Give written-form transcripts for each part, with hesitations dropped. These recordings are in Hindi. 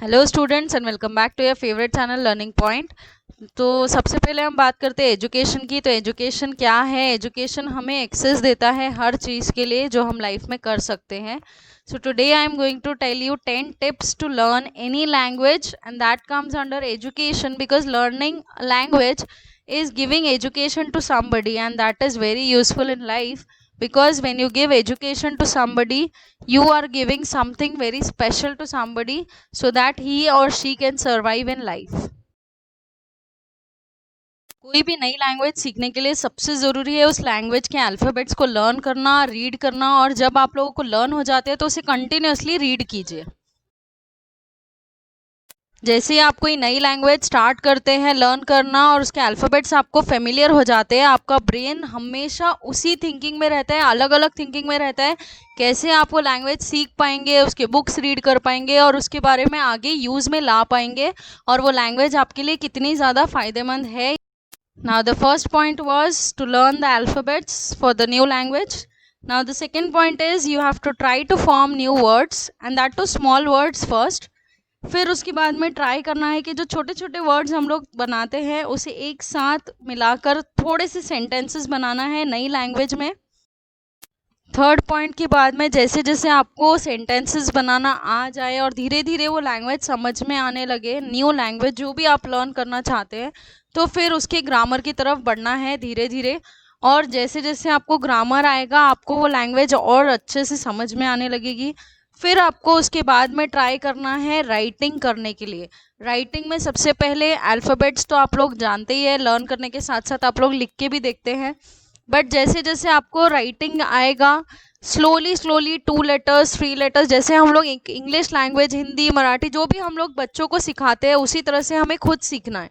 Hello students and welcome back to your favourite channel learning point. तो सबसे पहले हम बात करते हैं एजुकेशन की। तो एजुकेशन क्या है? एजुकेशन हमें एक्सेस देता है हर चीज़ के लिए जो हम लाइफ में कर सकते हैं। So today I am going to tell you 10 tips to learn any language and that comes under education because learning language is giving education to somebody and that is very useful in life because when you give education to somebody you are giving something very special to somebody so that he or she can survive in life। कोई भी नई लैंग्वेज सीखने के लिए सबसे ज़रूरी है उस लैंग्वेज के अल्फ़ाबेट्स को लर्न करना, रीड करना, और जब आप लोगों को लर्न हो जाते हैं तो उसे कंटिन्यूअसली रीड कीजिए। जैसे ही आप कोई नई लैंग्वेज स्टार्ट करते हैं लर्न करना और उसके अल्फ़ाबेट्स आपको फेमिलियर हो जाते हैं, आपका ब्रेन हमेशा उसी थिंकिंग में रहता है, अलग अलग थिंकिंग में रहता है कैसे आप वो लैंग्वेज सीख पाएंगे, उसके बुक्स रीड कर पाएंगे और उसके बारे में आगे यूज़ में ला पाएंगे और वो लैंग्वेज आपके लिए कितनी ज़्यादा फ़ायदेमंद है। Now the first point was to learn the alphabets for the new language. Now the second point is you have to try to form new words and that too small words first. फिर उसके बाद में ट्राई करना है कि जो छोटे छोटे वर्ड्स हम लोग बनाते हैं उसे एक साथ मिलाकर थोड़े से सेंटेंसेस बनाना है नई लैंग्वेज में। थर्ड पॉइंट के बाद में जैसे जैसे आपको सेंटेंसेस बनाना आ जाए और धीरे धीरे वो लैंग्वेज समझ में आने लगे, न्यू लैंग्वेज जो भी आप लर्न करना चाहते हैं, तो फिर उसके ग्रामर की तरफ बढ़ना है धीरे धीरे। और जैसे जैसे आपको ग्रामर आएगा आपको वो लैंग्वेज और अच्छे से समझ में आने लगेगी। फिर आपको उसके बाद में ट्राई करना है राइटिंग करने के लिए। राइटिंग में सबसे पहले अल्फ़ाबेट्स तो आप लोग जानते ही है, लर्न करने के साथ साथ आप लोग लिख के भी देखते हैं, बट जैसे जैसे आपको राइटिंग आएगा स्लोली स्लोली 2 लेटर्स 3 लेटर्स, जैसे हम लोग इंग्लिश लैंग्वेज, हिंदी, मराठी जो भी हम लोग बच्चों को सिखाते हैं उसी तरह से हमें खुद सीखना है।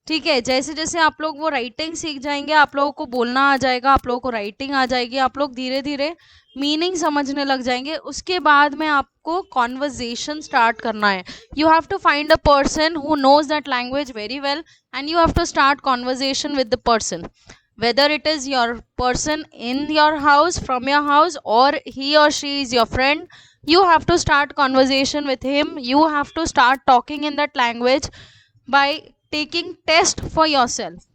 ठीक है, जैसे जैसे आप लोग वो राइटिंग सीख जाएंगे आप लोगों को बोलना आ जाएगा, आप लोगों को राइटिंग आ जाएगी, आप लोग धीरे धीरे मीनिंग समझने लग जाएंगे। उसके बाद में आपको कॉन्वर्जेशन स्टार्ट करना है। You have to find a person who knows that language very well and you have to start conversation with the person, whether it is your person in your house, from your house, or he or she is your friend, you have to start conversation with him. You have to start talking in that language by taking test for yourself.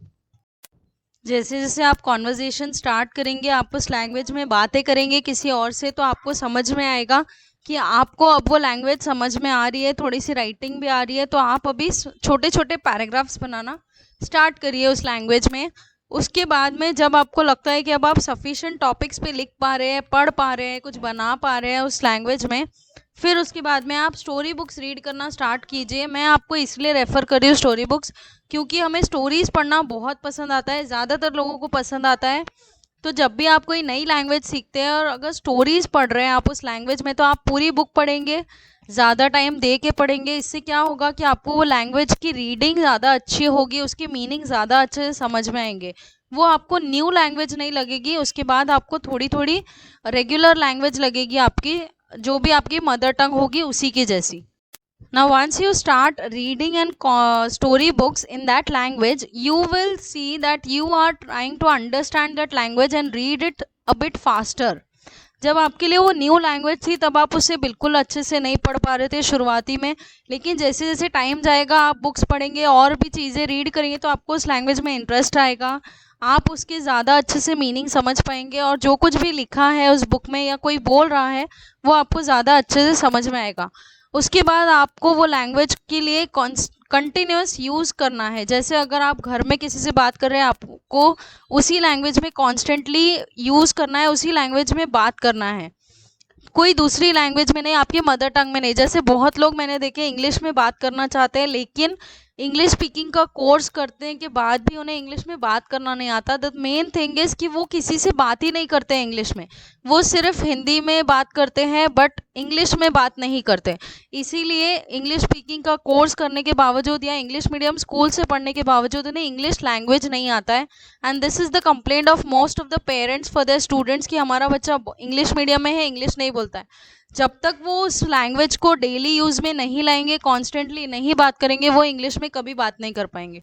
जैसे जैसे आप कॉन्वर्जेशन स्टार्ट करेंगे, आप उस लैंग्वेज में बातें करेंगे किसी और से, तो आपको समझ में आएगा कि आपको अब वो लैंग्वेज समझ में आ रही है, थोड़ी सी राइटिंग भी आ रही है, तो आप अभी छोटे छोटे पैराग्राफ्स बनाना स्टार्ट करिए उस लैंग्वेज में। उसके बाद में जब आपको लगता है कि अब आप सफिशिएंट टॉपिक्स पे लिख पा रहे हैं, पढ़ पा रहे हैं, कुछ बना पा रहे हैं उस लैंग्वेज में, फिर उसके बाद में आप स्टोरी बुक्स रीड करना स्टार्ट कीजिए। मैं आपको इसलिए रेफ़र कर रही हूँ स्टोरी बुक्स क्योंकि हमें स्टोरीज़ पढ़ना बहुत पसंद आता है, ज़्यादातर लोगों को पसंद आता है। तो जब भी आप कोई नई लैंग्वेज सीखते हैं और अगर स्टोरीज़ पढ़ रहे हैं आप उस लैंग्वेज में, तो आप पूरी बुक पढ़ेंगे, ज़्यादा टाइम दे के पढ़ेंगे। इससे क्या होगा कि आपको वो लैंग्वेज की रीडिंग ज़्यादा अच्छी होगी, उसकी मीनिंग ज़्यादा अच्छे से समझ में आएंगे, वो आपको न्यू लैंग्वेज नहीं लगेगी। उसके बाद आपको थोड़ी थोड़ी रेगुलर लैंग्वेज लगेगी, आपकी जो भी आपकी मदर टंग होगी उसी की जैसी। Now once you start reading and story books in that language, you will see that you are trying to understand that language and read it a bit faster. जब आपके लिए वो न्यू लैंग्वेज थी तब आप उसे बिल्कुल अच्छे से नहीं पढ़ पा रहे थे शुरुआती में, लेकिन जैसे जैसे टाइम जाएगा आप बुक्स पढ़ेंगे और भी चीज़ें रीड करेंगे तो आपको उस लैंग्वेज में इंटरेस्ट आएगा, आप उसके ज़्यादा अच्छे से मीनिंग समझ पाएंगे और जो कुछ भी लिखा है उस बुक में या कोई बोल रहा है वो आपको ज़्यादा अच्छे से समझ में आएगा। उसके बाद आपको वो लैंग्वेज के लिए कंटिन्यूस यूज़ करना है। जैसे अगर आप घर में किसी से बात कर रहे हैं आपको उसी लैंग्वेज में कॉन्स्टेंटली यूज़ करना है, उसी लैंग्वेज में बात करना है, कोई दूसरी लैंग्वेज में नहीं, आपकी मदर टंग में नहीं। जैसे बहुत लोग मैंने देखे इंग्लिश में बात करना चाहते हैं लेकिन इंग्लिश स्पीकिंग का कोर्स करते हैं के बाद भी उन्हें इंग्लिश में बात करना नहीं आता। द मेन थिंग इज़ कि वो किसी से बात ही नहीं करते हैं इंग्लिश में, वो सिर्फ हिंदी में बात करते हैं बट इंग्लिश में बात नहीं करते। इसीलिए इंग्लिश स्पीकिंग का कोर्स करने के बावजूद या इंग्लिश मीडियम स्कूल से पढ़ने के बावजूद उन्हें इंग्लिश लैंग्वेज नहीं आता है। And this is the complaint of most of the parents for their students कि हमारा बच्चा इंग्लिश मीडियम में है, इंग्लिश नहीं बोलता है। जब तक वो उस लैंग्वेज को डेली यूज़ में नहीं लाएंगे, कॉन्स्टेंटली नहीं बात करेंगे, वो इंग्लिश में कभी बात नहीं कर पाएंगे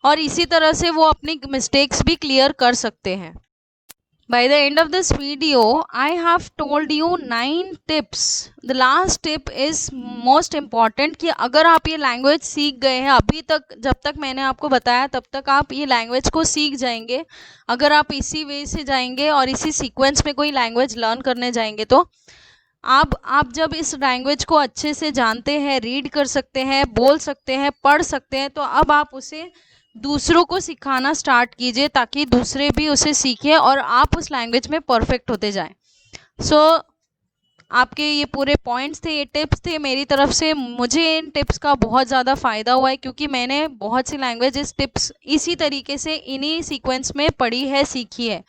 और इसी तरह से वो अपनी मिस्टेक्स भी क्लियर कर सकते हैं। By the end of this video, I have told you 9 tips. The last tip is most important कि अगर आप ये लैंग्वेज सीख गए हैं अभी तक, जब तक मैंने आपको बताया तब तक आप ये लैंग्वेज को सीख जाएंगे। अगर आप इसी वे से जाएंगे और इसी सीक्वेंस में कोई लैंग्वेज लर्न करने जाएंगे तो आप जब इस लैंग्वेज को अच्छे से जानते हैं, रीड कर सकते हैं, बोल सकते हैं, पढ़ सकते हैं, तो अब आप उसे दूसरों को सिखाना स्टार्ट कीजिए ताकि दूसरे भी उसे सीखें और आप उस लैंग्वेज में परफेक्ट होते जाएं। सो आपके ये पूरे पॉइंट्स थे, ये टिप्स थे मेरी तरफ से। मुझे इन टिप्स का बहुत ज़्यादा फ़ायदा हुआ है क्योंकि मैंने बहुत सी लैंग्वेजेस टिप्स इसी तरीके से इन्हीं सीक्वेंस में पढ़ी है, सीखी है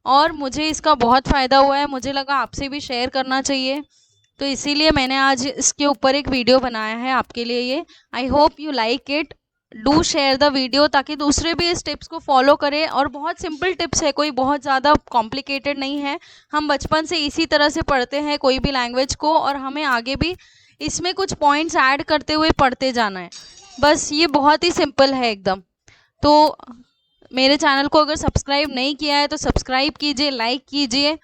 और मुझे इसका बहुत फ़ायदा हुआ है। मुझे लगा आपसे भी शेयर करना चाहिए, तो इसीलिए मैंने आज इसके ऊपर एक वीडियो बनाया है आपके लिए ये। I hope you like it. Do share the video ताकि दूसरे भी इस टिप्स को फॉलो करें। और बहुत सिंपल टिप्स है, कोई बहुत ज़्यादा कॉम्प्लिकेटेड नहीं है। हम बचपन से इसी तरह से पढ़ते हैं कोई भी लैंग्वेज को और हमें आगे भी इसमें कुछ पॉइंट्स ऐड करते हुए पढ़ते जाना है। बस ये बहुत ही सिंपल है एकदम। तो मेरे चैनल को अगर सब्सक्राइब नहीं किया है तो सब्सक्राइब कीजिए, लाइक कीजिए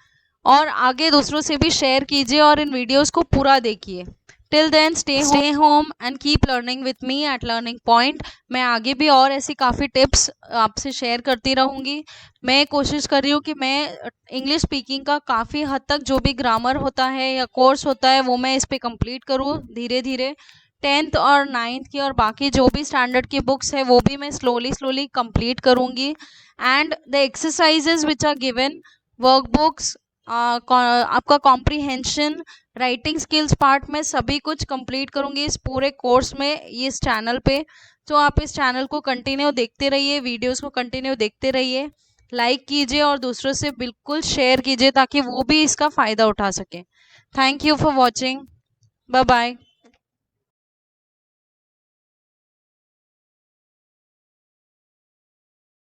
और आगे दूसरों से भी शेयर कीजिए और इन वीडियोस को पूरा देखिए। Till then stay home and keep learning with me at learning point. मैं आगे भी और ऐसी काफ़ी टिप्स आपसे शेयर करती रहूँगी। मैं कोशिश कर रही हूँ कि मैं इंग्लिश स्पीकिंग का काफ़ी हद तक जो भी ग्रामर होता है या कोर्स होता है वो मैं इस पर कंप्लीट करूँ धीरे धीरे। 10th और 9th की और बाकी जो भी स्टैंडर्ड की बुक्स है वो भी मैं स्लोली कंप्लीट करूँगी। And the exercises which are given, workbooks, आपका कॉम्प्रीहेंशन, राइटिंग स्किल्स पार्ट में सभी कुछ कंप्लीट करूँगी इस पूरे कोर्स में, इस चैनल पे। तो आप इस चैनल को कंटिन्यू देखते रहिए, वीडियोस को कंटिन्यू देखते रहिए, लाइक कीजिए और दूसरों से बिल्कुल शेयर कीजिए ताकि वो भी इसका फ़ायदा उठा सकें। Thank you for watching. Bye bye.